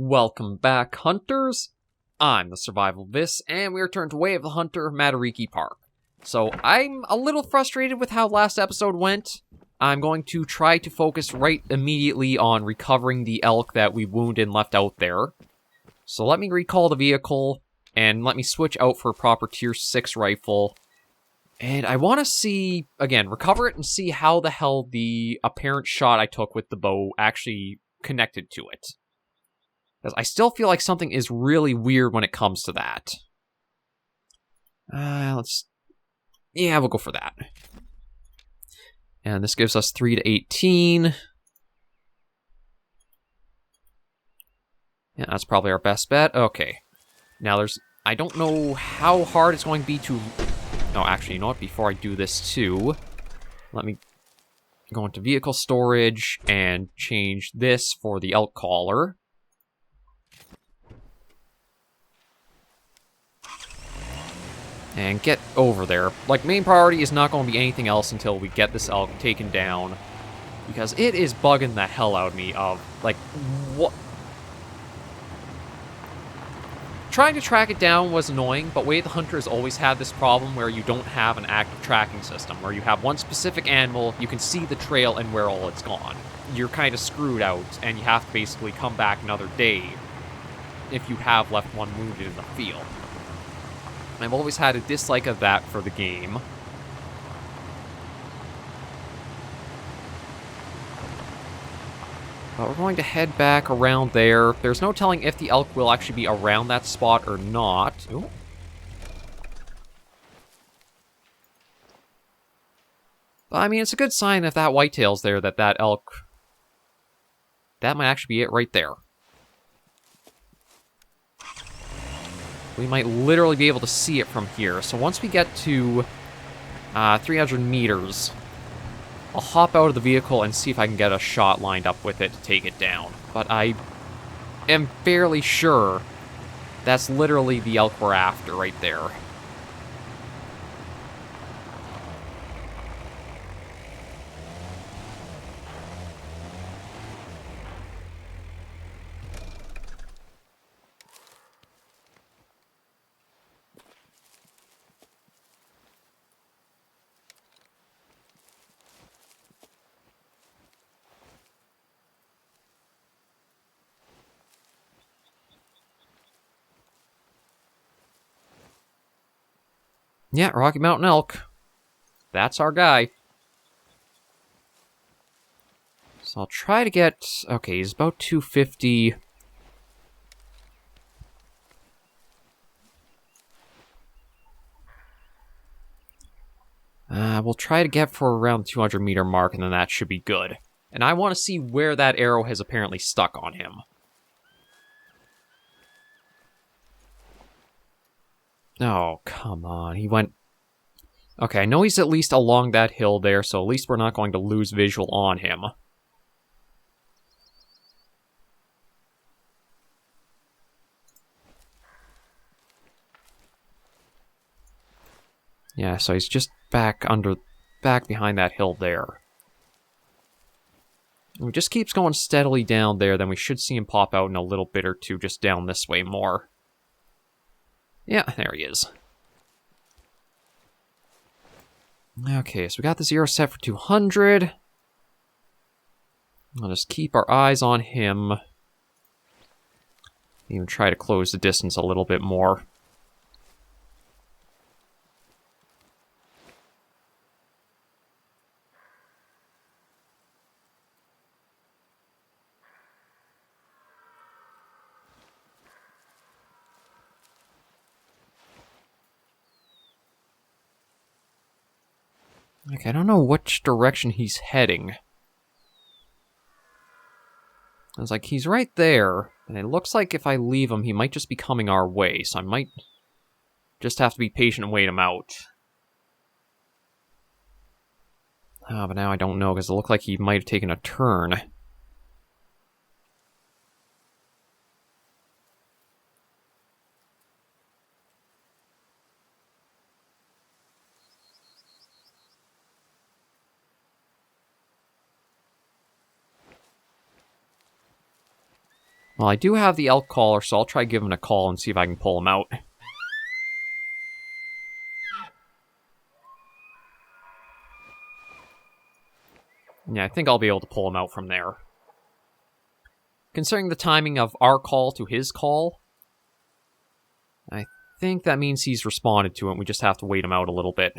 Welcome back, hunters. I'm the SurvivalVis, and we return to Way of the Hunter, Matariki Park. So, I'm a little frustrated with how last episode went. I'm going to try to focus right immediately on recovering the elk that we wounded and left out there. So let me recall the vehicle, and let me switch out for a proper tier 6 rifle. And I want to see, again, recover it and see how the hell the apparent shot I took with the bow actually connected to it. Because I still feel like something is really weird when it comes to that. Yeah, we'll go for that. And this gives us 3 to 18. Yeah, that's probably our best bet. Okay. Now I don't know how hard it's going to be to... No, actually, you know what? Before I do this too, let me go into vehicle storage and change this for the elk caller. And get over there. Like, main priority is not going to be anything else until we get this elk taken down. Because it is bugging the hell out of me of, like, what... Trying to track it down was annoying, but Way of the Hunter has always had this problem where you don't have an active tracking system, where you have one specific animal, you can see the trail and where all it's gone. You're kind of screwed out, and you have to basically come back another day if you have left one wounded in the field. I've always had a dislike of that for the game. But we're going to head back around there. There's no telling if the elk will actually be around that spot or not. Ooh. But, I mean, it's a good sign if that whitetail's there that elk... That might actually be it right there. We might literally be able to see it from here. So once we get to 300 meters, I'll hop out of the vehicle and see if I can get a shot lined up with it to take it down. But I am fairly sure that's literally the elk we're after right there. Yeah, Rocky Mountain elk. That's our guy. So I'll try to get... Okay, he's about 250. We'll try to get for around the 200 meter mark, and then that should be good. And I want to see where that arrow has apparently stuck on him. Oh, come on. He went... Okay, I know he's at least along that hill there, so at least we're not going to lose visual on him. Yeah, so he's just back behind that hill there. If he just keeps going steadily down there, then we should see him pop out in a little bit or two just down this way more. Yeah, there he is. Okay, so we got the 0 set for 200. I'll just keep our eyes on him. Even try to close the distance a little bit more. Okay, I don't know which direction he's heading. It's like, he's right there, and it looks like if I leave him, he might just be coming our way, so I might just have to be patient and wait him out. But now I don't know, because it looked like he might have taken a turn. Well, I do have the elk caller, so I'll try giving him a call and see if I can pull him out. Yeah, I think I'll be able to pull him out from there. Considering the timing of our call to his call, I think that means he's responded to it, and we just have to wait him out a little bit.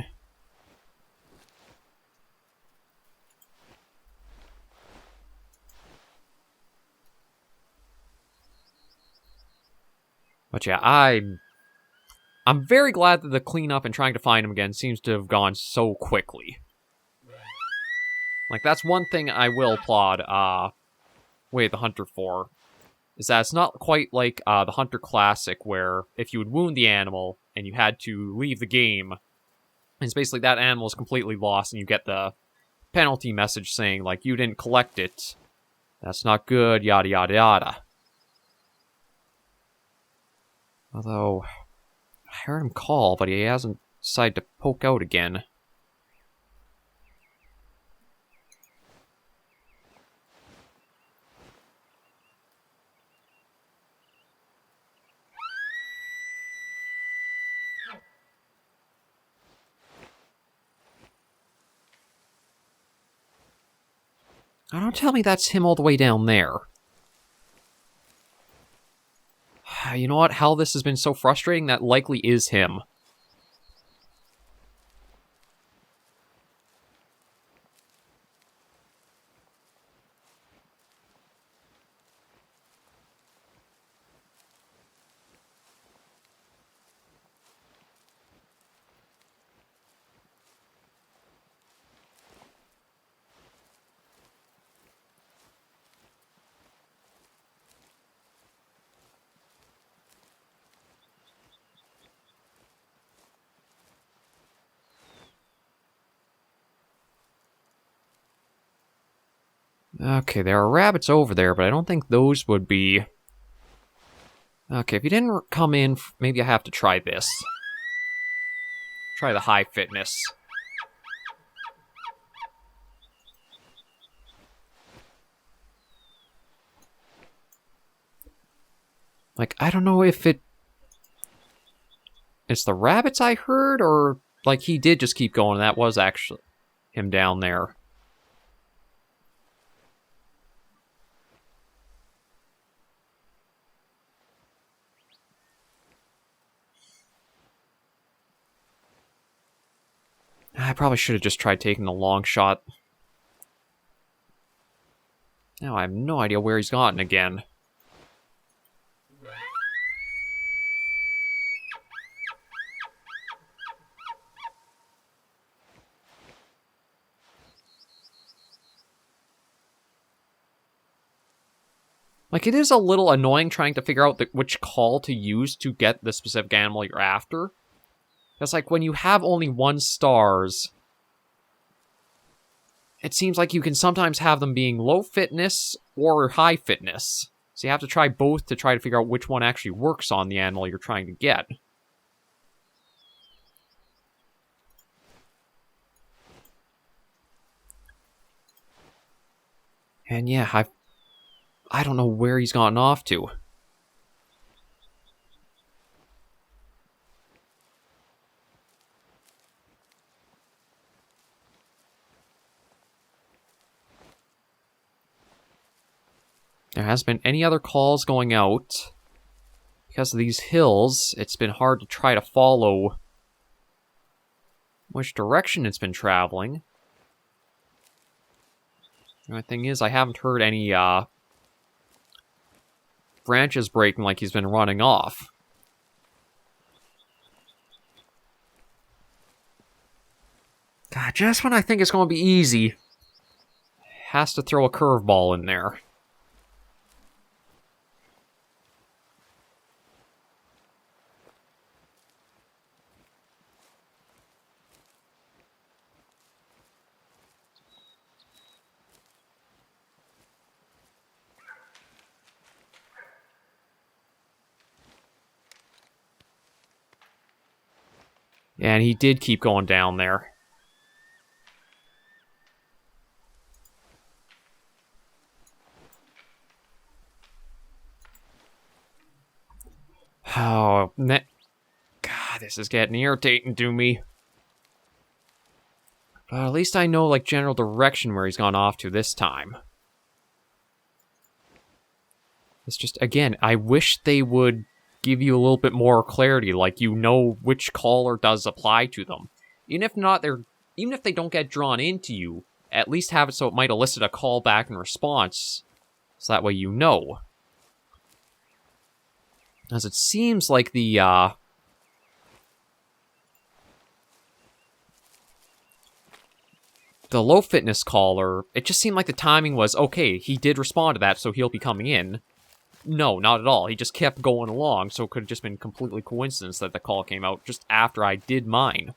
But yeah, I'm very glad that the cleanup and trying to find him again seems to have gone so quickly. Like, that's one thing I will applaud Way of the Hunter for, is that it's not quite like the Hunter Classic, where if you would wound the animal and you had to leave the game, it's basically that animal is completely lost and you get the penalty message saying, like, you didn't collect it, that's not good, yada yada yada. Although, I heard him call, but he hasn't decided to poke out again. Oh, don't tell me that's him all the way down there. You know what? How this has been so frustrating, that likely is him. Okay, there are rabbits over there, but I don't think those would be... Okay, if you didn't come in, maybe I have to try this. Try the high fitness. Like, I don't know if it's the rabbits I heard, or, like, he did just keep going, and that was actually him down there. I probably should have just tried taking the long shot. Now I have no idea where he's gotten again. Like, it is a little annoying trying to figure out which call to use to get the specific animal you're after. Because, like, when you have only 1 stars, it seems like you can sometimes have them being low fitness or high fitness. So you have to try both to try to figure out which one actually works on the animal you're trying to get. And yeah, I don't know where he's gotten off to. There hasn't been any other calls going out. Because of these hills, it's been hard to try to follow which direction it's been traveling. The only thing is, I haven't heard any branches breaking like he's been running off. God, just when I think it's going to be easy, has to throw a curveball in there. And he did keep going down there. God, this is getting irritating to me. But at least I know, like, general direction where he's gone off to this time. It's just, again, I wish they would give you a little bit more clarity, like you know which caller does apply to them. Even if they don't get drawn into you, at least have it so it might elicit a call back and response, so that way you know. As it seems like the low fitness caller, it just seemed like the timing was, okay, he did respond to that, so he'll be coming in. No, not at all. He just kept going along, so it could have just been completely coincidence that the call came out just after I did mine.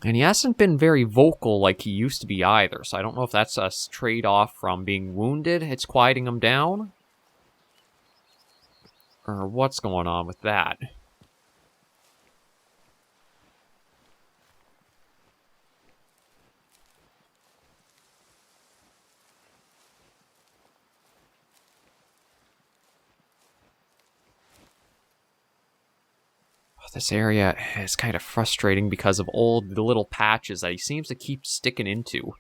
And he hasn't been very vocal like he used to be either, so I don't know if that's a trade-off from being wounded, it's quieting him down? Or what's going on with that? This area is kind of frustrating because of all the little patches that he seems to keep sticking into.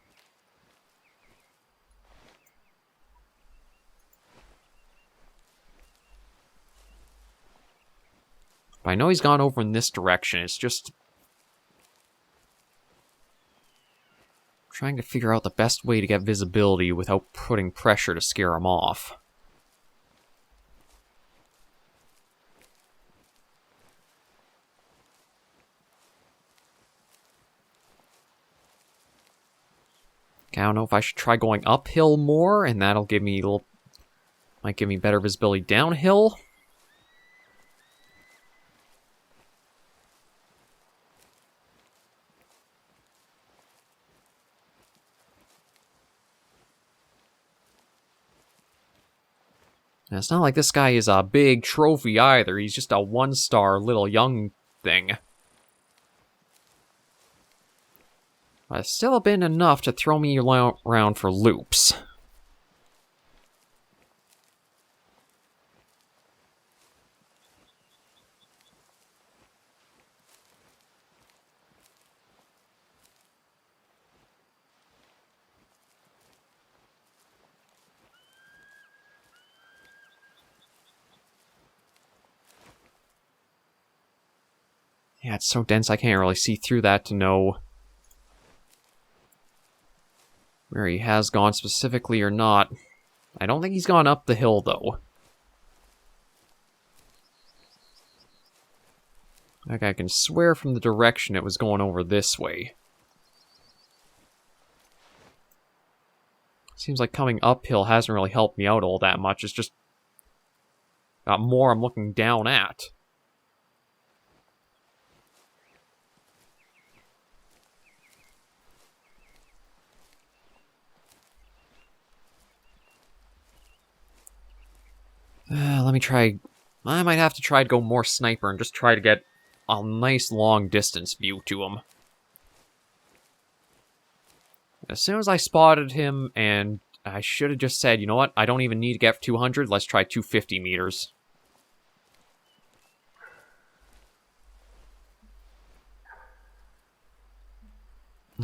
But I know he's gone over in this direction. It's just trying to figure out the best way to get visibility without putting pressure to scare him off. I don't know if I should try going uphill more, and that'll give me might give me better visibility downhill. And it's not like this guy is a big trophy either. He's just a one-star little young thing. But it's still been enough to throw me around for loops. Yeah, it's so dense I can't really see through that to know where he has gone specifically or not. I don't think he's gone up the hill, though. Like, I can swear from the direction it was going over this way. Seems like coming uphill hasn't really helped me out all that much. It's just got more I'm looking down at. Let me try. I might have to try to go more sniper and just try to get a nice long distance view to him. As soon as I spotted him, and I should have just said, you know what, I don't even need to get 200, let's try 250 meters.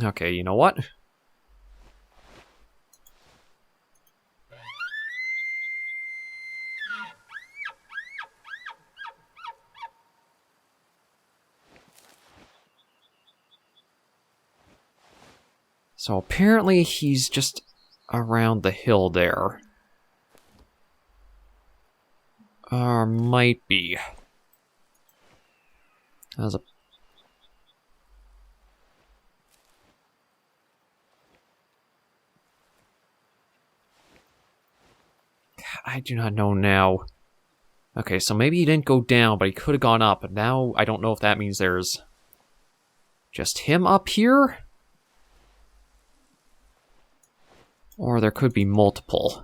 Okay, you know what? So apparently he's just around the hill there. Or might be. There's a... I do not know now. Okay, so maybe he didn't go down, but he could have gone up. But now I don't know if that means there's just him up here? Or there could be multiple.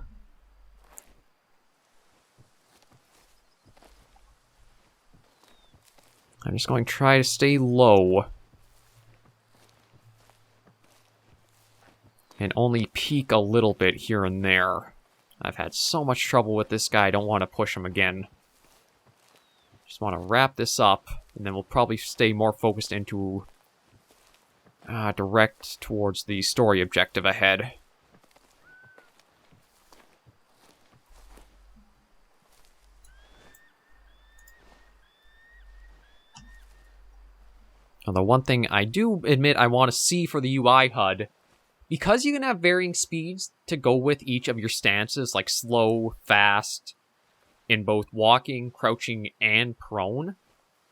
I'm just going to try to stay low. And only peek a little bit here and there. I've had so much trouble with this guy, I don't want to push him again. Just want to wrap this up, and then we'll probably stay more focused into... direct towards the story objective ahead. Now, the one thing I do admit I want to see for the UI HUD, because you can have varying speeds to go with each of your stances, like slow, fast, in both walking, crouching, and prone,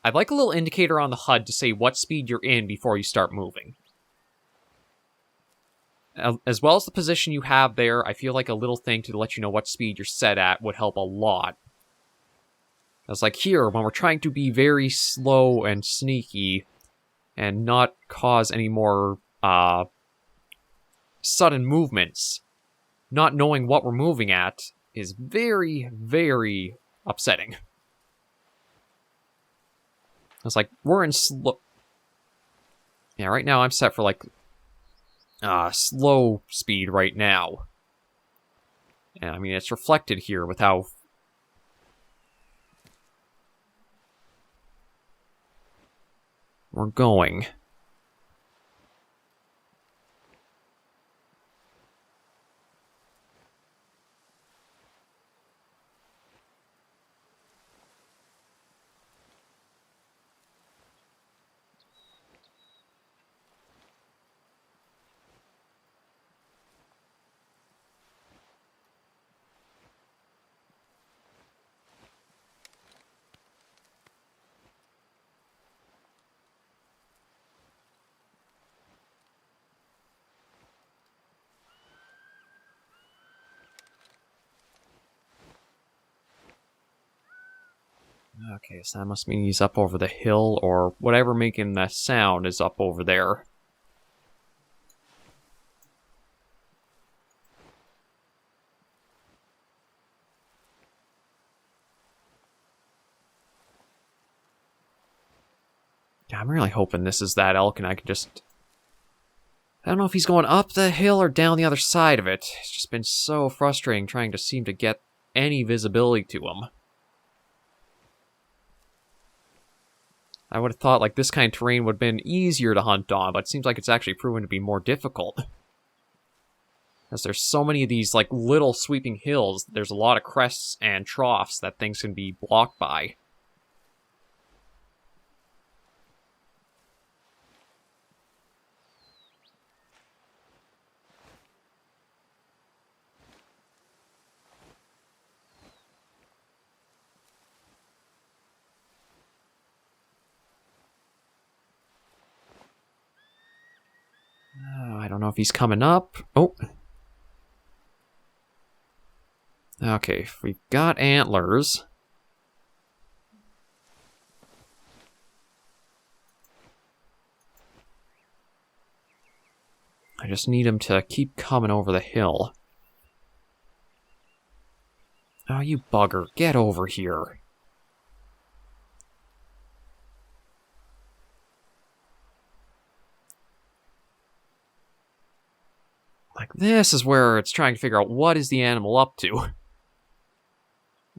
I'd like a little indicator on the HUD to say what speed you're in before you start moving. As well as the position you have there, I feel like a little thing to let you know what speed you're set at would help a lot. As like here, when we're trying to be very slow and sneaky, and not cause any more sudden movements, not knowing what we're moving at is very, very upsetting. It's like, we're in slow... Yeah, right now I'm set for, like, slow speed right now. And, I mean, it's reflected here with how... we're going. Okay, so that must mean he's up over the hill, or whatever making that sound is up over there. Yeah, I'm really hoping this is that elk and I can just... I don't know if he's going up the hill or down the other side of it. It's just been so frustrating trying to seem to get any visibility to him. I would have thought like this kind of terrain would have been easier to hunt on, but it seems like it's actually proven to be more difficult. As there's so many of these like little sweeping hills, there's a lot of crests and troughs that things can be blocked by. I don't know if he's coming up. Oh. Okay, we've got antlers. I just need him to keep coming over the hill. Oh, you bugger. Get over here. Like, this is where it's trying to figure out what is the animal up to.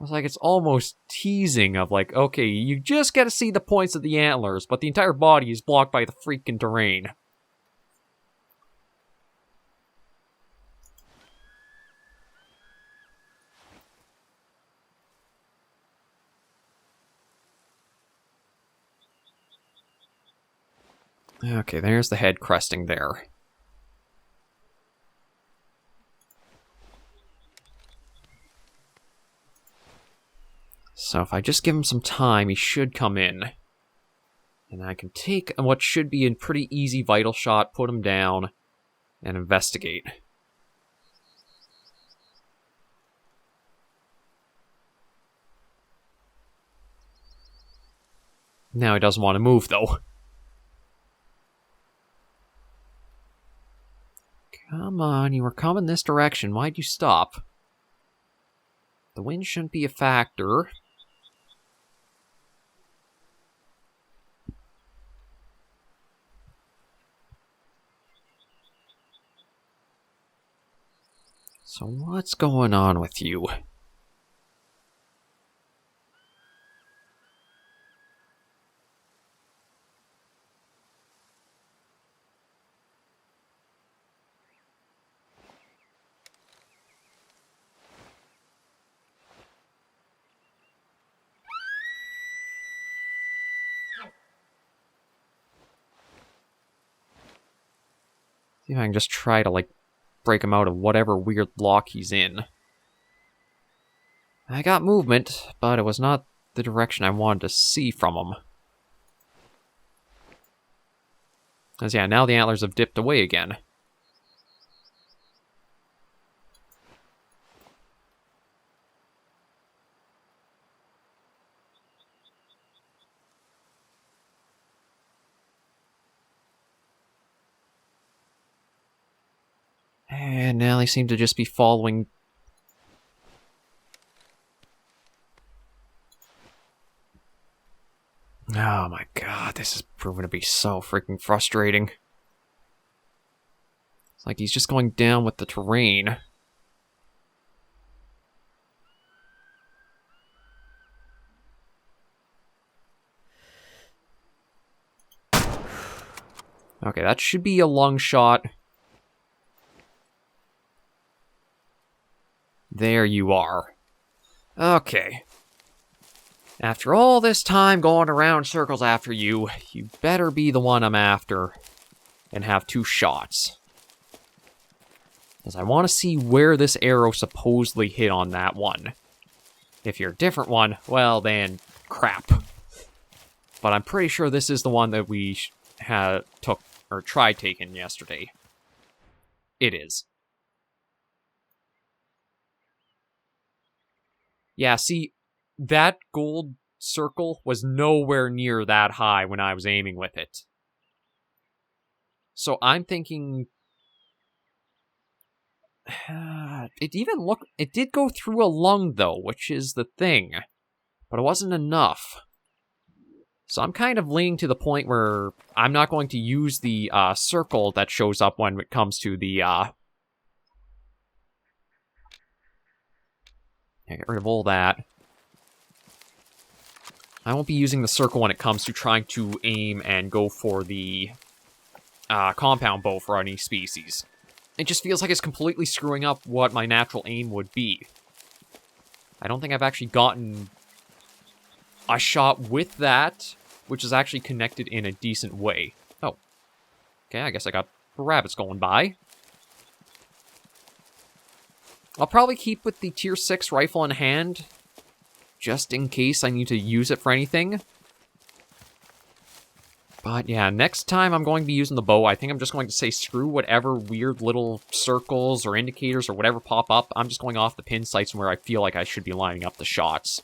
It's like it's almost teasing of like, okay, you just get to see the points of the antlers, but the entire body is blocked by the freaking terrain. Okay, there's the head cresting there. So if I just give him some time, he should come in. And I can take what should be a pretty easy vital shot, put him down, and investigate. Now he doesn't want to move, though. Come on, you were coming this direction. Why'd you stop? The wind shouldn't be a factor. So what's going on with you? See if I can just try to, like, break him out of whatever weird lock he's in. I got movement, but it was not the direction I wanted to see from him. Because, yeah, now the antlers have dipped away again. And now they seem to just be following. Oh my god, this is proving to be so freaking frustrating. It's like he's just going down with the terrain. Okay, that should be a lung shot. There you are. Okay. After all this time going around circles after you, you better be the one I'm after and have 2 shots. Because I want to see where this arrow supposedly hit on that one. If you're a different one, well then, crap. But I'm pretty sure this is the one that we tried taking yesterday. It is. Yeah, see, that gold circle was nowhere near that high when I was aiming with it. So I'm thinking... it did go through a lung, though, which is the thing. But it wasn't enough. So I'm kind of leaning to the point where I'm not going to use the circle that shows up when it comes to the... Get rid of all that. I won't be using the circle when it comes to trying to aim and go for the compound bow for any species. It just feels like it's completely screwing up what my natural aim would be. I don't think I've actually gotten a shot with that, which is actually connected in a decent way. Oh. Okay, I guess I got rabbits going by. I'll probably keep with the tier 6 rifle in hand, just in case I need to use it for anything. But yeah, next time I'm going to be using the bow, I think I'm just going to say screw whatever weird little circles or indicators or whatever pop up. I'm just going off the pin sites where I feel like I should be lining up the shots.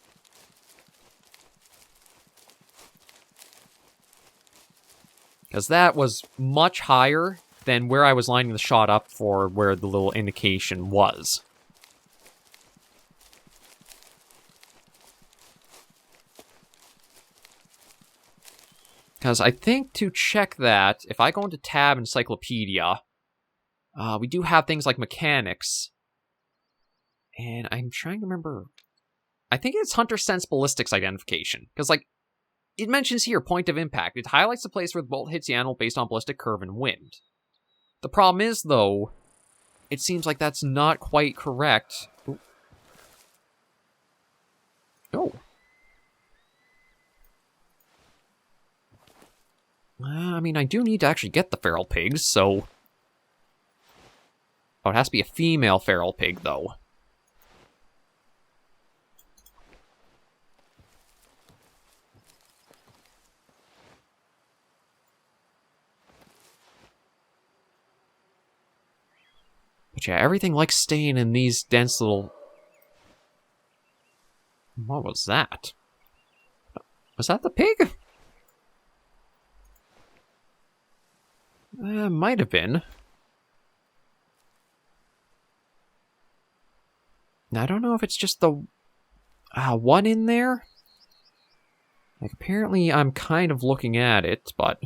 Because that was much higher than where I was lining the shot up for where the little indication was. Because I think to check that, if I go into tab encyclopedia, we do have things like mechanics. And I'm trying to remember. I think it's Hunter Sense Ballistics Identification. Because, like, it mentions here, point of impact. It highlights the place where the bolt hits the animal based on ballistic curve and wind. The problem is, though, it seems like that's not quite correct. Ooh. Oh. I mean, I do need to actually get the feral pigs, so... Oh, it has to be a female feral pig, though. But yeah, everything likes staying in these dense little... What was that? Was that the pig? Might have been. Now, I don't know if it's just the one in there. Like, apparently I'm kind of looking at it, but...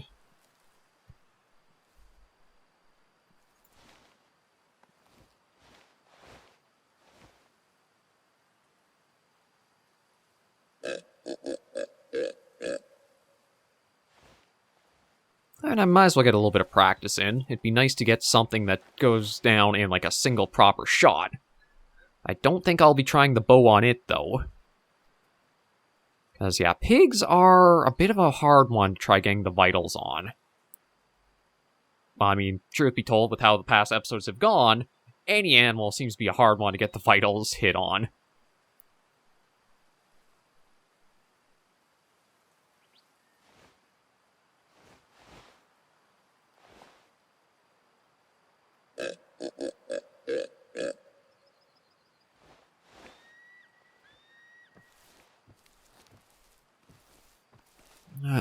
And I might as well get a little bit of practice in. It'd be nice to get something that goes down in like a single proper shot. I don't think I'll be trying the bow on it, though. Because, yeah, pigs are a bit of a hard one to try getting the vitals on. Well, I mean, truth be told, with how the past episodes have gone, any animal seems to be a hard one to get the vitals hit on.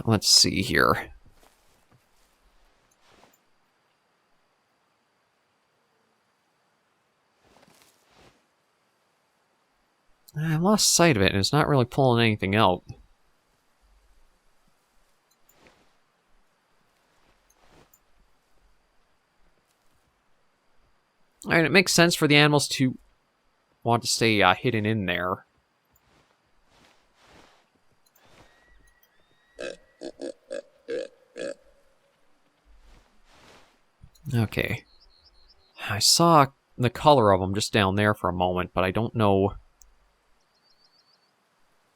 Let's see here. I lost sight of it, and it's not really pulling anything out. Alright, it makes sense for the animals to want to stay hidden in there. Okay. I saw the color of him just down there for a moment, but I don't know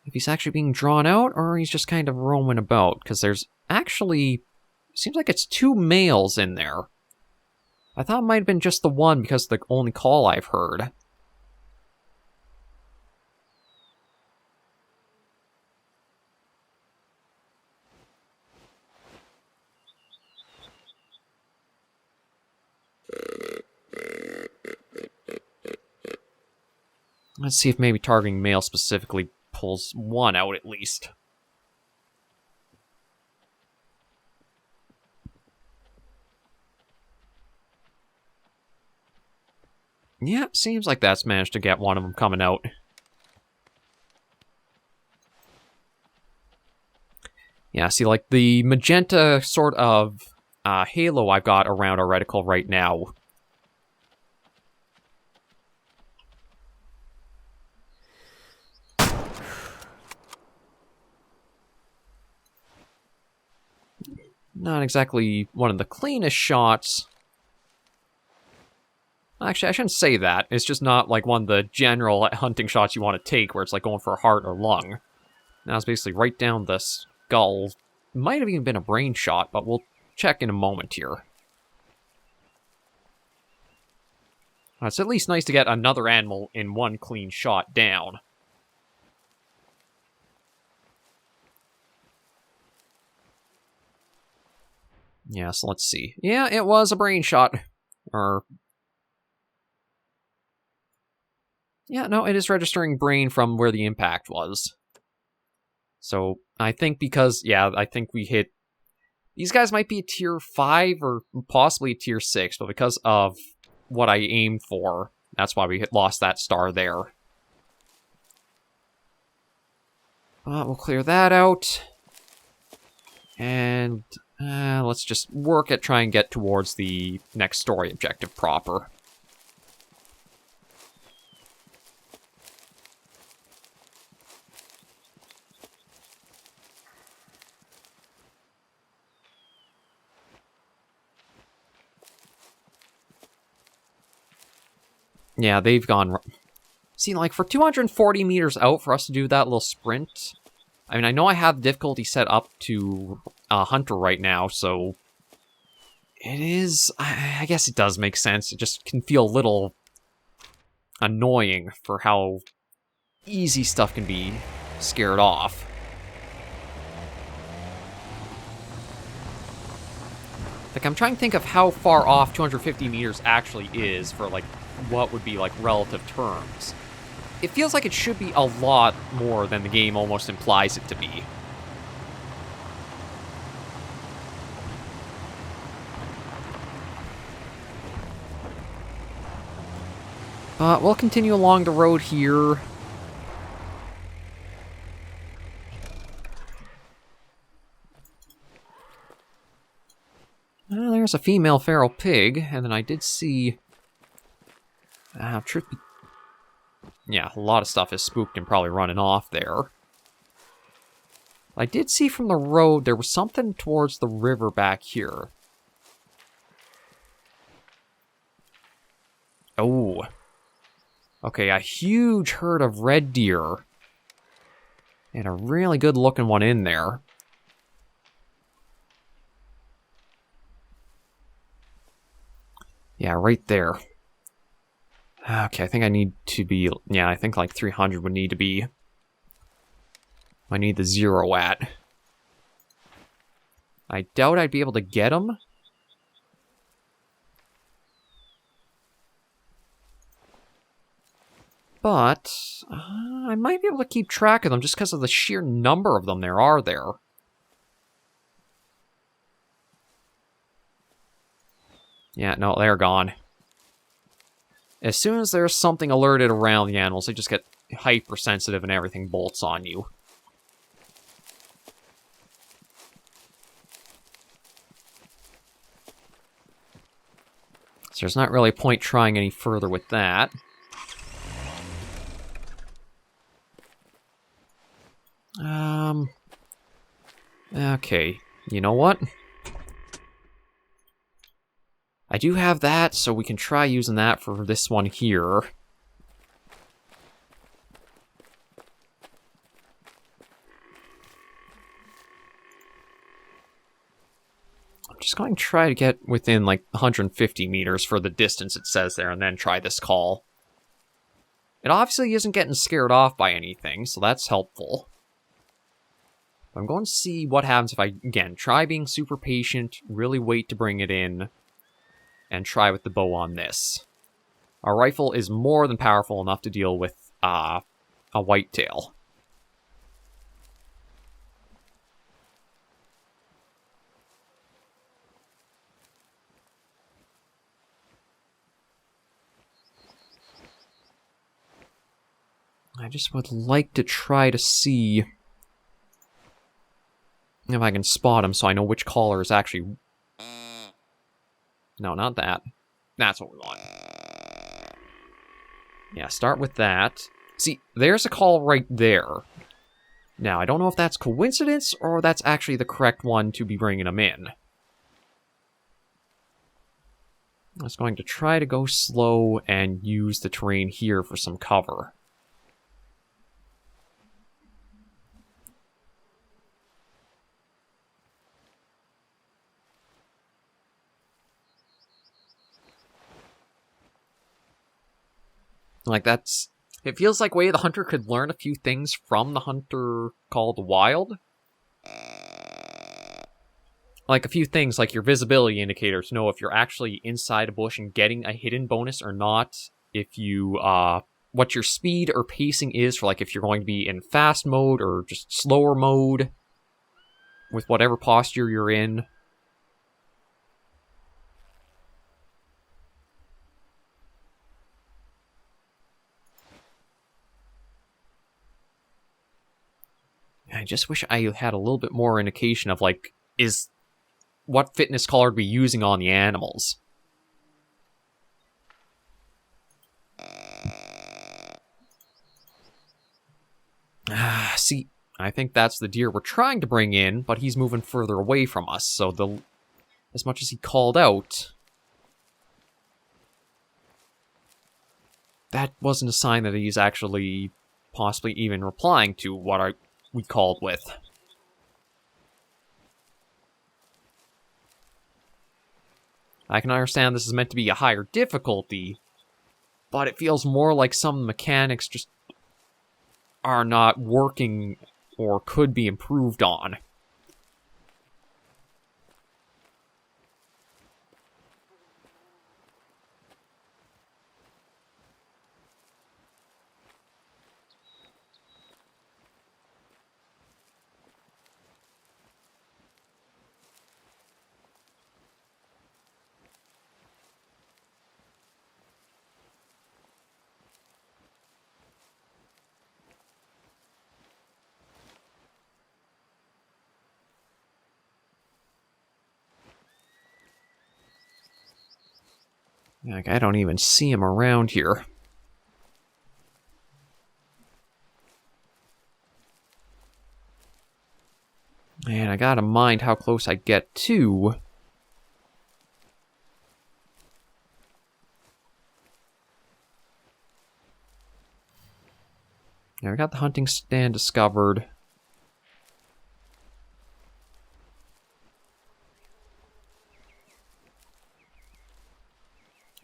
if he's actually being drawn out or he's just kind of roaming about, because there's actually... seems like it's 2 males in there. I thought it might have been just the one because the only call I've heard. Let's see if maybe targeting male specifically pulls one out at least. Yeah, seems like that's managed to get one of them coming out. Yeah, see, like, the magenta sort of halo I've got around our reticle right now. Not exactly one of the cleanest shots. Actually, I shouldn't say that. It's just not like one of the general hunting shots you want to take where it's like going for a heart or lung. Now it's basically right down the skull. Might have even been a brain shot, but we'll check in a moment here. It's at least nice to get another animal in one clean shot down. Yeah, so let's see. Yeah, it was a brain shot. Yeah, no, it is registering brain from where the impact was. So, I think because, yeah, I think we hit... These guys might be a tier 5 or possibly a tier 6, but because of what I aimed for, that's why we lost that star there. We'll clear that out. And let's just work at trying to get towards the next story objective proper. Yeah, they've gone... See, like, for 240 meters out for us to do that little sprint... I mean, I know I have difficulty set up to Hunter right now, so... It is... I guess it does make sense. It just can feel a little... annoying for how easy stuff can be scared off. Like, I'm trying to think of how far off 250 meters actually is for, like, what would be, like, relative terms. It feels like it should be a lot more than the game almost implies it to be. But we'll continue along the road here. Well, there's a female feral pig, and then I did see... yeah, a lot of stuff is spooked and probably running off there. I did see from the road there was something towards the river back here. Oh. Okay, a huge herd of red deer. And a really good looking one in there. Yeah, right there. Okay, I think I need to be... Yeah, I think like 300 would need to be... I need the 0 at. I doubt I'd be able to get them. But I might be able to keep track of them just because of the sheer number of them there are there. Yeah, no, they're gone. As soon as there's something alerted around the animals, they just get hypersensitive and everything bolts on you. So there's not really a point trying any further with that. Okay, you know what? I do have that, so we can try using that for this one here. I'm just going to try to get within like 150 meters for the distance it says there, and then try this call. It obviously isn't getting scared off by anything, so that's helpful. I'm going to see what happens if I, again, try being super patient, really wait to bring it in, and try with the bow on this. Our rifle is more than powerful enough to deal with a whitetail. I just would like to try to see if I can spot him so I know which caller is actually... No, not that. That's what we want. Yeah, start with that. See, there's a call right there. Now, I don't know if that's coincidence or that's actually the correct one to be bringing him in. I was going to try to go slow and use the terrain here for some cover. Like, that's... It feels like Way of the Hunter could learn a few things from the hunter called Wild. Like, a few things, like your visibility indicator to know if you're actually inside a bush and getting a hidden bonus or not. If you, what your speed or pacing is for, like, if you're going to be in fast mode or just slower mode. With whatever posture you're in. I just wish I had a little bit more indication of, like, what fitness collar to be using on the animals. See, I think that's the deer we're trying to bring in, but he's moving further away from us, so as much as he called out, that wasn't a sign that he's actually possibly even replying to what we called with. I can understand this is meant to be a higher difficulty, but it feels more like some mechanics just are not working or could be improved on. Like, I don't even see him around here. And I gotta mind how close I get to... Yeah, we got the hunting stand discovered.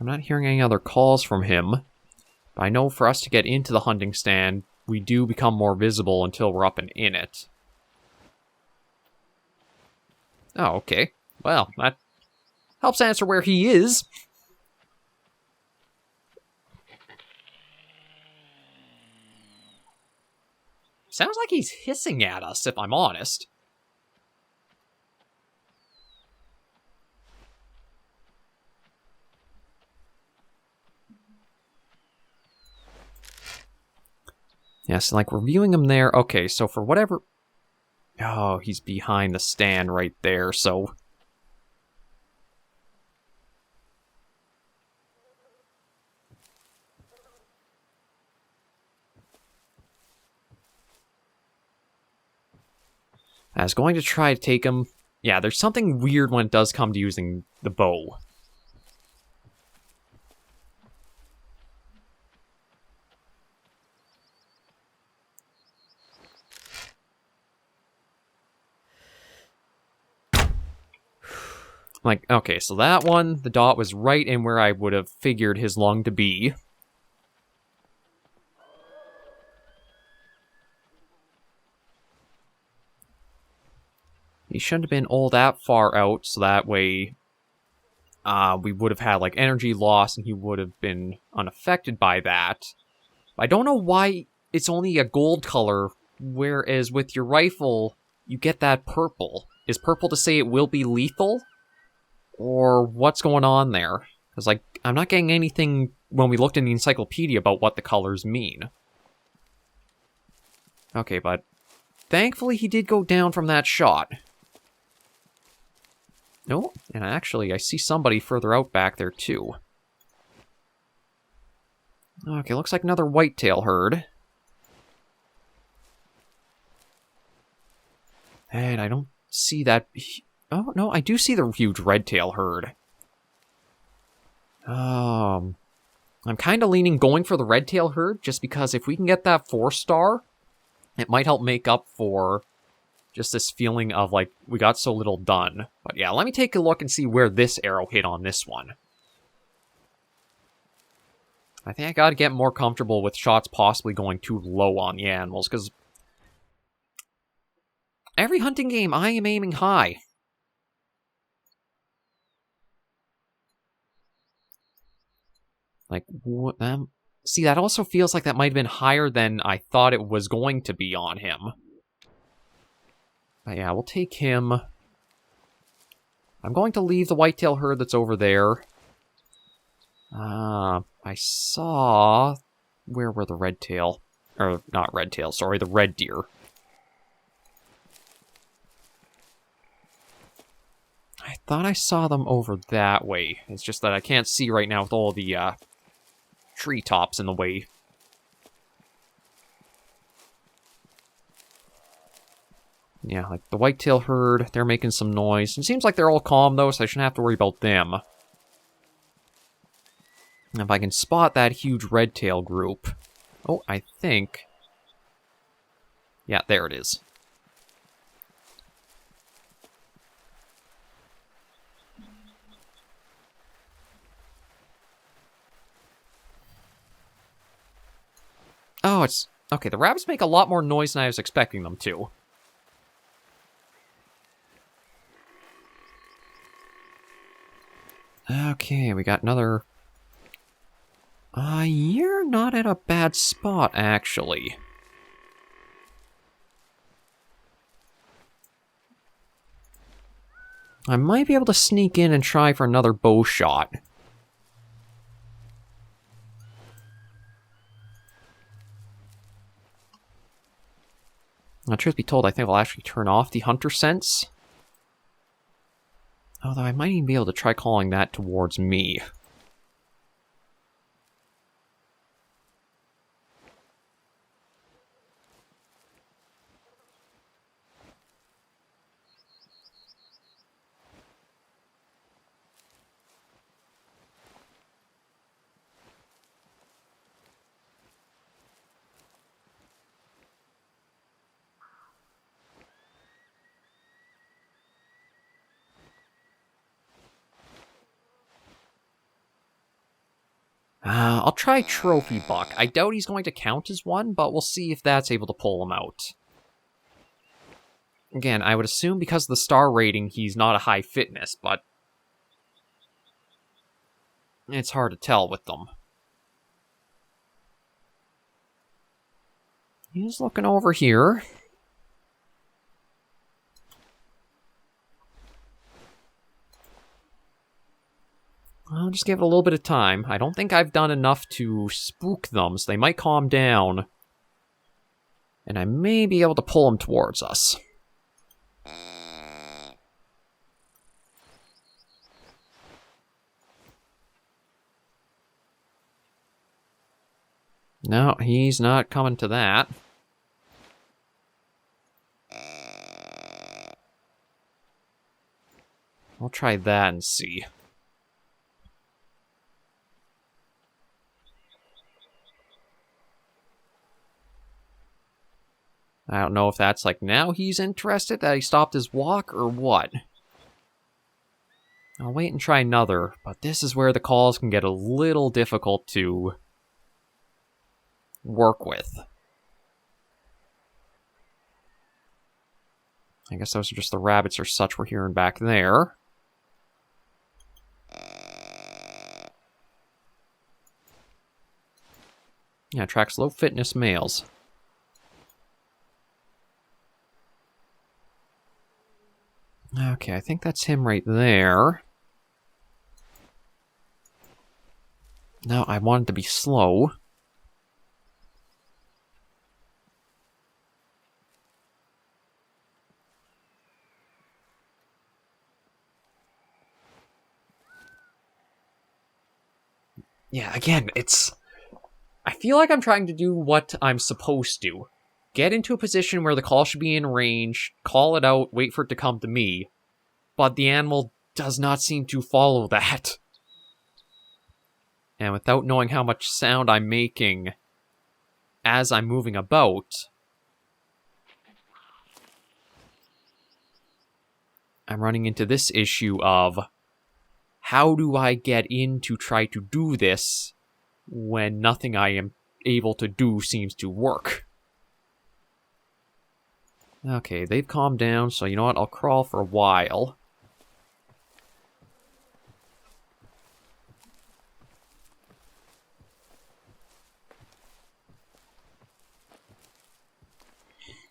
I'm not hearing any other calls from him. But I know for us to get into the hunting stand, we do become more visible until we're up and in it. Oh, okay. Well, that helps answer where he is. Sounds like he's hissing at us, if I'm honest. Yes, like, we're viewing him there. Okay, so for whatever... Oh, he's behind the stand right there, so... I was going to try to take him... Yeah, there's something weird when it does come to using the bow. Like, okay, so that one, the dot was right in where I would have figured his lung to be. He shouldn't have been all that far out, so that way we would have had, like, energy loss and he would have been unaffected by that. I don't know why it's only a gold color, whereas with your rifle, you get that purple. Is purple to say it will be lethal? Or what's going on there? Because, like, I'm not getting anything when we looked in the encyclopedia about what the colors mean. Okay, but thankfully he did go down from that shot. Oh, and actually, I see somebody further out back there, too. Okay, looks like another whitetail herd. And I don't see that... Oh, no, I do see the huge redtail herd. I'm kind of leaning going for the redtail herd, just because if we can get that 4-star, it might help make up for just this feeling of, like, we got so little done. But yeah, let me take a look and see where this arrow hit on this one. I think I gotta get more comfortable with shots possibly going too low on the animals, because every hunting game I am aiming high. Like, see, that also feels like that might have been higher than I thought it was going to be on him. But yeah, we'll take him. I'm going to leave the whitetail herd that's over there. I saw... Where were the redtail? Or, not redtail, sorry, the red deer. I thought I saw them over that way. It's just that I can't see right now with all the, treetops in the way. Yeah, like the whitetail herd, they're making some noise. It seems like they're all calm, though, so I shouldn't have to worry about them. And if I can spot that huge redtail group... Oh, I think... Yeah, there it is. Oh, it's... Okay, the rabbits make a lot more noise than I was expecting them to. Okay, we got another... You're not at a bad spot, actually. I might be able to sneak in and try for another bow shot. Now, truth be told, I think I'll actually turn off the hunter sense. Although I might even be able to try calling that towards me. I'll try Trophy Buck. I doubt he's going to count as one, but we'll see if that's able to pull him out. Again, I would assume because of the star rating, he's not a high fitness, but it's hard to tell with them. He's looking over here. I'll just give it a little bit of time. I don't think I've done enough to spook them, so they might calm down. And I may be able to pull them towards us. No, he's not coming to that. I'll try that and see. I don't know if that's like now he's interested that he stopped his walk or what. I'll wait and try another, but this is where the calls can get a little difficult to work with. I guess those are just the rabbits or such we're hearing back there. Yeah, tracks low fitness males. Okay, I think that's him right there. No, I wanted to be slow. Yeah, again, I feel like I'm trying to do what I'm supposed to. Get into a position where the call should be in range, call it out, wait for it to come to me. But the animal does not seem to follow that. And without knowing how much sound I'm making as I'm moving about, I'm running into this issue of how do I get in to try to do this when nothing I am able to do seems to work. Okay, they've calmed down, so you know what? I'll crawl for a while.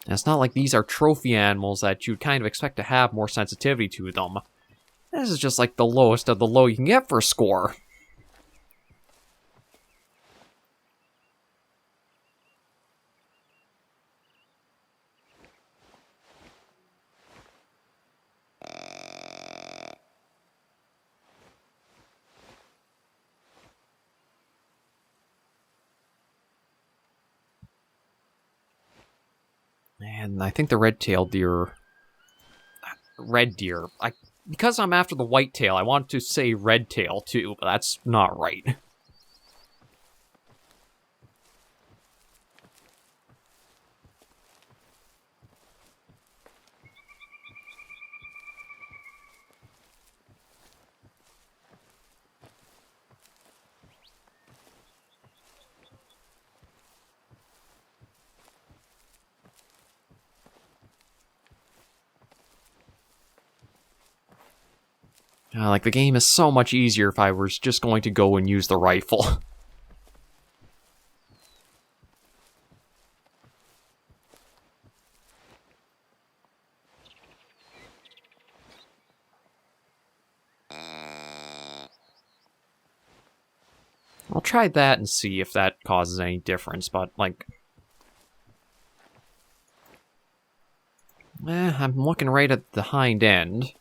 And it's not like these are trophy animals that you'd kind of expect to have more sensitivity to them. This is just like the lowest of the low you can get for a score. And I think the red deer, because I'm after the white-tail, I want to say red-tail too, but that's not right. Like, the game is so much easier if I was just going to go and use the rifle. I'll try that and see if that causes any difference, but, like... I'm looking right at the hind end.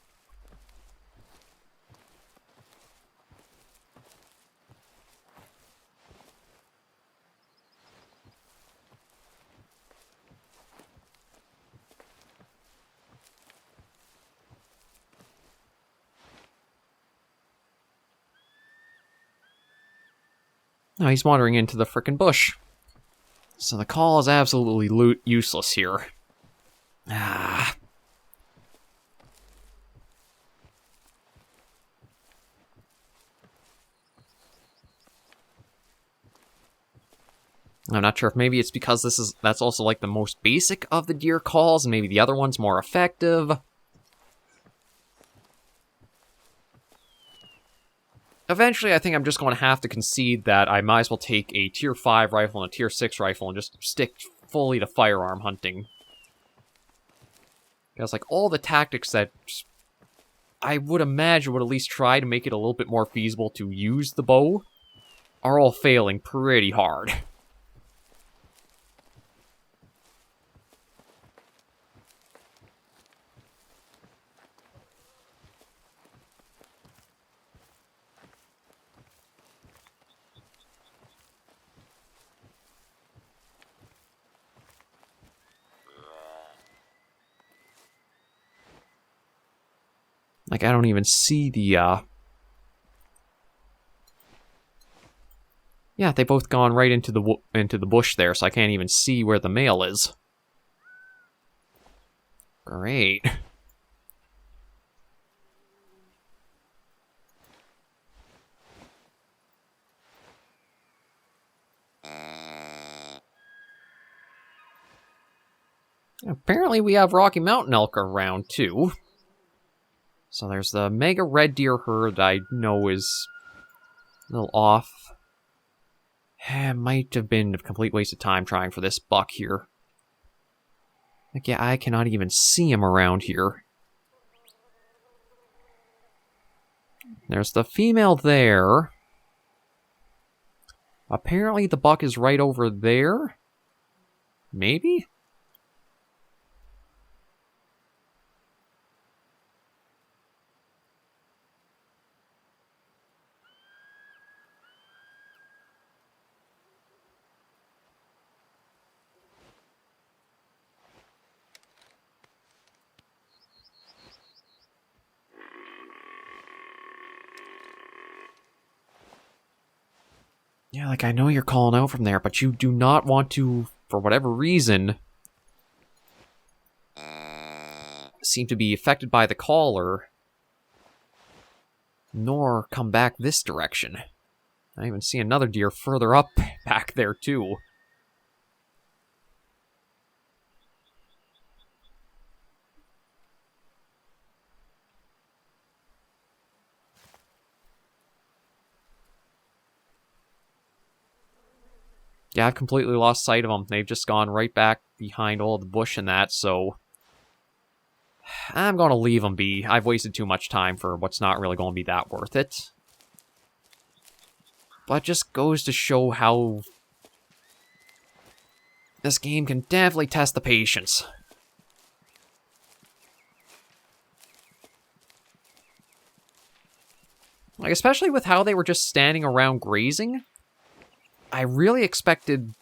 No, he's wandering into the frickin' bush. So the call is absolutely useless here. Ah. I'm not sure if maybe it's because that's also like the most basic of the deer calls, and maybe the other one's more effective. Eventually, I think I'm just going to have to concede that I might as well take a tier 5 rifle and a tier 6 rifle and just stick fully to firearm hunting. Because, like, all the tactics that I would imagine would at least try to make it a little bit more feasible to use the bow are all failing pretty hard. Like, I don't even see the, Yeah, they both gone right into the bush there, so I can't even see where the male is. Great. Apparently we have Rocky Mountain elk around, too. So there's the mega red deer herd that I know is a little off. It might have been a complete waste of time trying for this buck here. Like, yeah, I cannot even see him around here. There's the female there. Apparently the buck is right over there. Maybe? Yeah, like, I know you're calling out from there, but you do not want to, for whatever reason, seem to be affected by the caller, nor come back this direction. I even see another deer further up back there, too. Yeah, I've completely lost sight of them. They've just gone right back behind all the bush and that, so I'm going to leave them be. I've wasted too much time for what's not really going to be that worth it. But it just goes to show how this game can definitely test the patience. Like, especially with how they were just standing around grazing. I really expected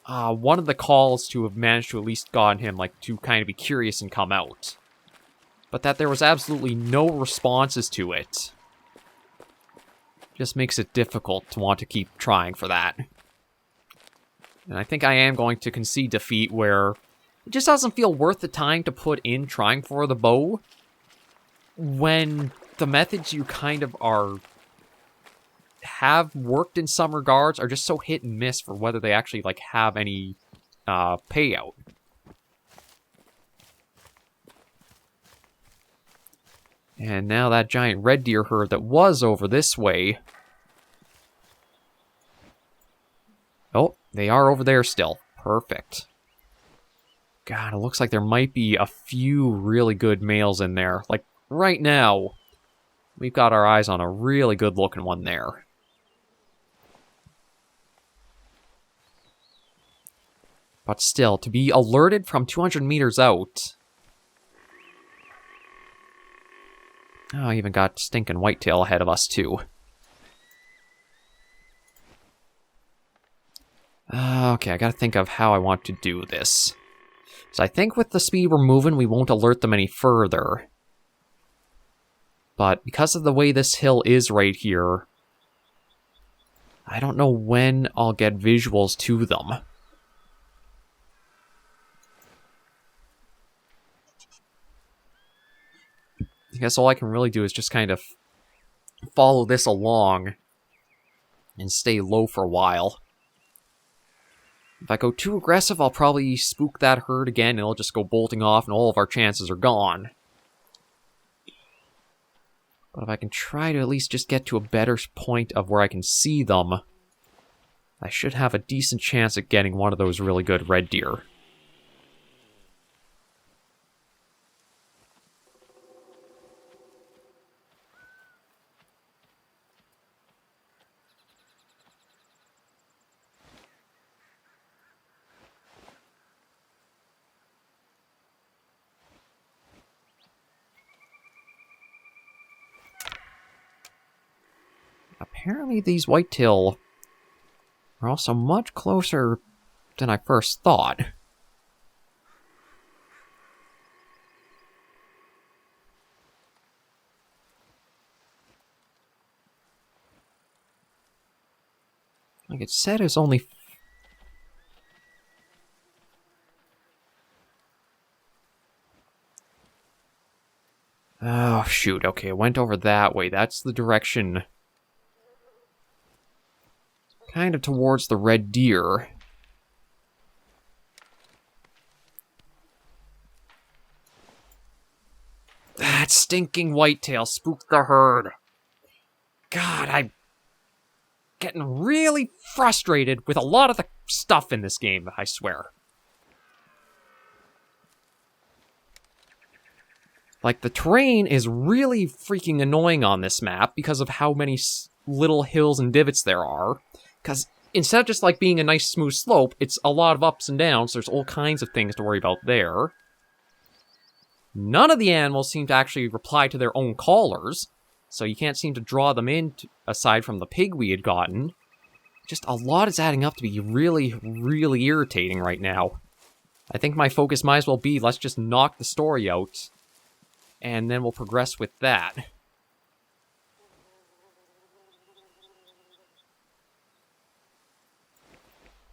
one of the calls to have managed to at least gotten him, like, to kind of be curious and come out. But that there was absolutely no responses to it just makes it difficult to want to keep trying for that. And I think I am going to concede defeat where it just doesn't feel worth the time to put in trying for the bow when the methods you kind of have worked in some regards are just so hit and miss for whether they actually, like, have any payout. And now that giant red deer herd that was over this way... Oh, they are over there still. Perfect. God, it looks like there might be a few really good males in there. Like, right now, we've got our eyes on a really good-looking one there. But still, to be alerted from 200 meters out... Oh, I even got stinking whitetail ahead of us, too. Okay, I gotta think of how I want to do this. So I think with the speed we're moving, we won't alert them any further. But because of the way this hill is right here, I don't know when I'll get visuals to them. I guess all I can really do is just kind of follow this along and stay low for a while. If I go too aggressive, I'll probably spook that herd again, and it'll just go bolting off, and all of our chances are gone. But if I can try to at least just get to a better point of where I can see them, I should have a decent chance at getting one of those really good red deer. Apparently these whitetail are also much closer than I first thought. Like it said, it's only... Oh, shoot. Okay, it went over that way. That's the direction... kind of towards the red deer. That stinking whitetail spooked the herd. God, I'm getting really frustrated with a lot of the stuff in this game, I swear. Like, the terrain is really freaking annoying on this map because of how many little hills and divots there are. Because instead of just, like, being a nice smooth slope, it's a lot of ups and downs. There's all kinds of things to worry about there. None of the animals seem to actually reply to their own callers, so you can't seem to draw them in, aside from the pig we had gotten. Just a lot is adding up to be really, really irritating right now. I think my focus might as well be, let's just knock the story out, and then we'll progress with that.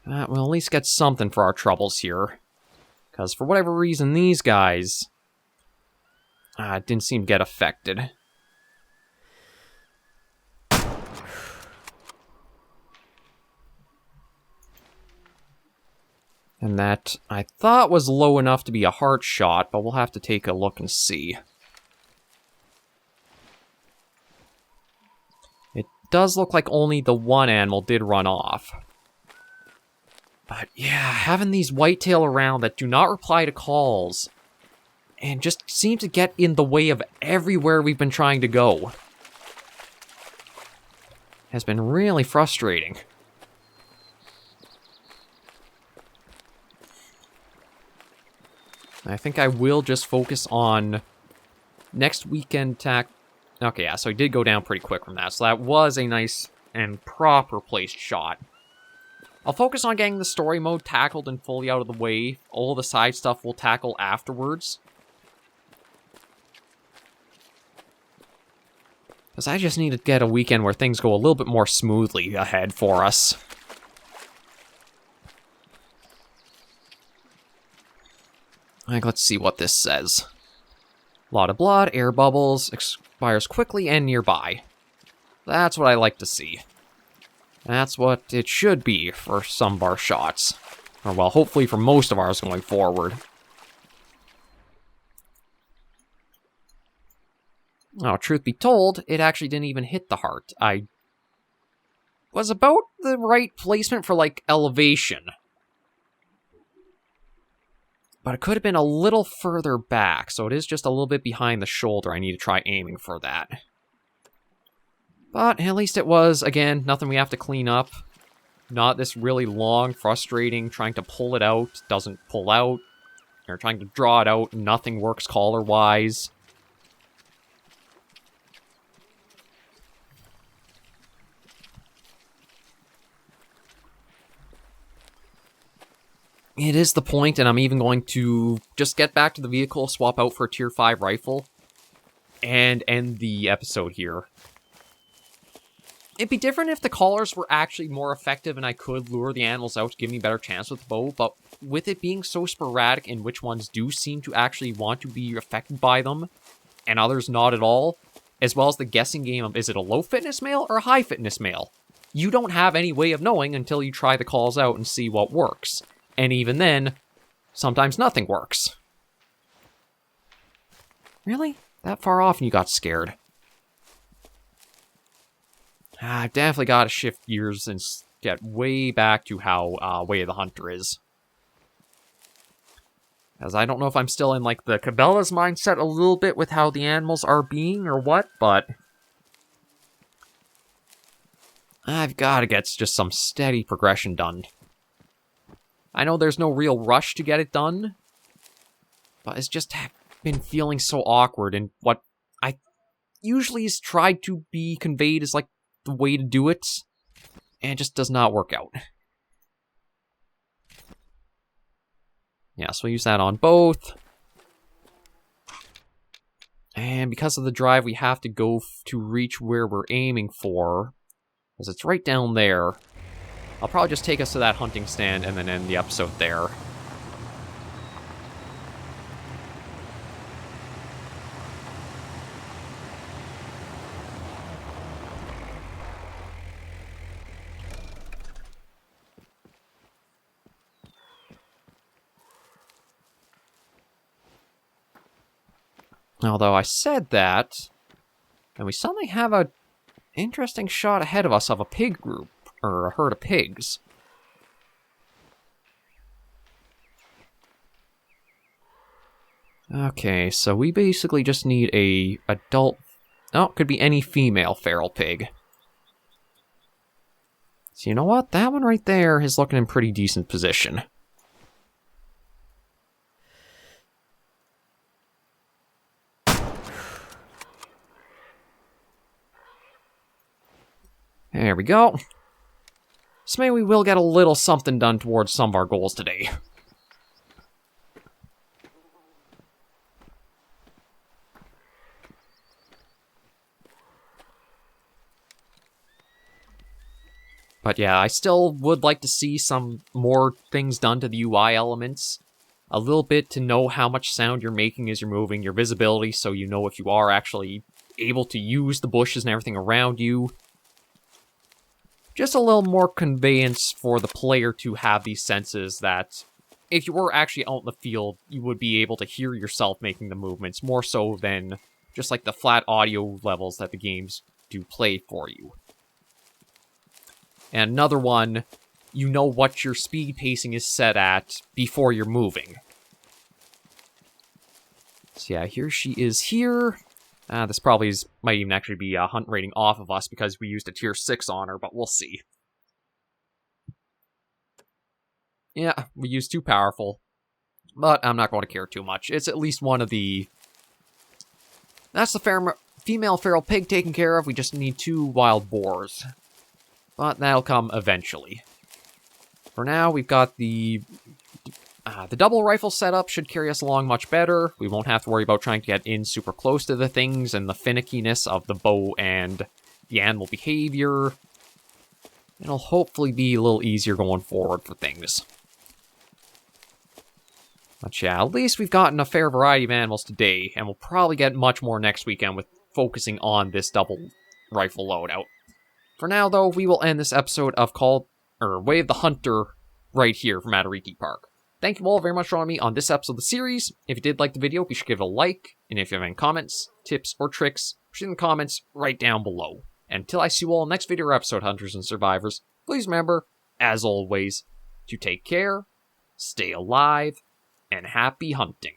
We'll at least get something for our troubles here. Because for whatever reason, these guys didn't seem to get affected. And that, I thought, was low enough to be a heart shot, but we'll have to take a look and see. It does look like only the one animal did run off. But yeah, having these whitetail around that do not reply to calls and just seem to get in the way of everywhere we've been trying to go has been really frustrating. I think I will just focus on next weekend tack. Okay, yeah, so he did go down pretty quick from that, so that was a nice and proper placed shot. I'll focus on getting the story mode tackled and fully out of the way. All the side stuff we'll tackle afterwards. Because I just need to get a weekend where things go a little bit more smoothly ahead for us. Like, let's see what this says. A lot of blood, air bubbles, expires quickly and nearby. That's what I like to see. That's what it should be for some of our shots. Or, well, hopefully for most of ours going forward. Now, truth be told, it actually didn't even hit the heart. I was about the right placement for, like, elevation. But it could have been a little further back, so it is just a little bit behind the shoulder. I need to try aiming for that. But at least it was, again, nothing we have to clean up. Not this really long, frustrating, trying to pull it out, doesn't pull out. Or trying to draw it out, nothing works collar-wise. It is the point, and I'm even going to just get back to the vehicle, swap out for a tier 5 rifle, and end the episode here. It'd be different if the collars were actually more effective and I could lure the animals out to give me a better chance with the bow, but with it being so sporadic in which ones do seem to actually want to be affected by them, and others not at all, as well as the guessing game of is it a low fitness male or a high fitness male? you don't have any way of knowing until you try the calls out and see what works. And even then, sometimes nothing works. Really? That far off and you got scared? I've definitely got to shift gears and get way back to how Way of the Hunter is. As I don't know if I'm still in, like, the Cabela's mindset a little bit with how the animals are being or what, but I've got to get just some steady progression done. I know there's no real rush to get it done, but it's just been feeling so awkward, and what I usually is tried to be conveyed as, like, the way to do it, and it just does not work out. Yeah, so we'll use that on both. And because of the drive, we have to go to reach where we're aiming for, because it's right down there. I'll probably just take us to that hunting stand and then end the episode there. Although I said that, and we suddenly have an interesting shot ahead of us of a pig group, or a herd of pigs. Okay, so we basically just need a adult... Oh, it could be any female feral pig. So you know what? That one right there is looking in pretty decent position. There we go. So maybe we will get a little something done towards some of our goals today. But yeah, I still would like to see some more things done to the UI elements. A little bit to know how much sound you're making as you're moving, your visibility, so you know if you are actually able to use the bushes and everything around you. Just a little more conveyance for the player to have these senses that if you were actually out in the field, you would be able to hear yourself making the movements, more so than just like the flat audio levels that the games do play for you. And another one, you know what your speed pacing is set at before you're moving. So yeah, here she is here. This probably might even actually be a hunt rating off of us because we used a tier 6 on her, but we'll see. Yeah, we used too powerful. But I'm not going to care too much. It's at least one of the... That's the female feral pig taken care of. We just need 2 wild boars. But that'll come eventually. For now, we've got the double rifle setup should carry us along much better. We won't have to worry about trying to get in super close to the things and the finickiness of the bow and the animal behavior. It'll hopefully be a little easier going forward for things. But yeah, at least we've gotten a fair variety of animals today, and we'll probably get much more next weekend with focusing on this double rifle loadout. For now, though, we will end this episode of Way of the Hunter right here from Matariki Park. Thank you all very much for joining me on this episode of the series. If you did like the video, be sure to give it a like. And if you have any comments, tips, or tricks, put it in the comments right down below. And until I see you all in the next video or episode, Hunters and Survivors, please remember, as always, to take care, stay alive, and happy hunting.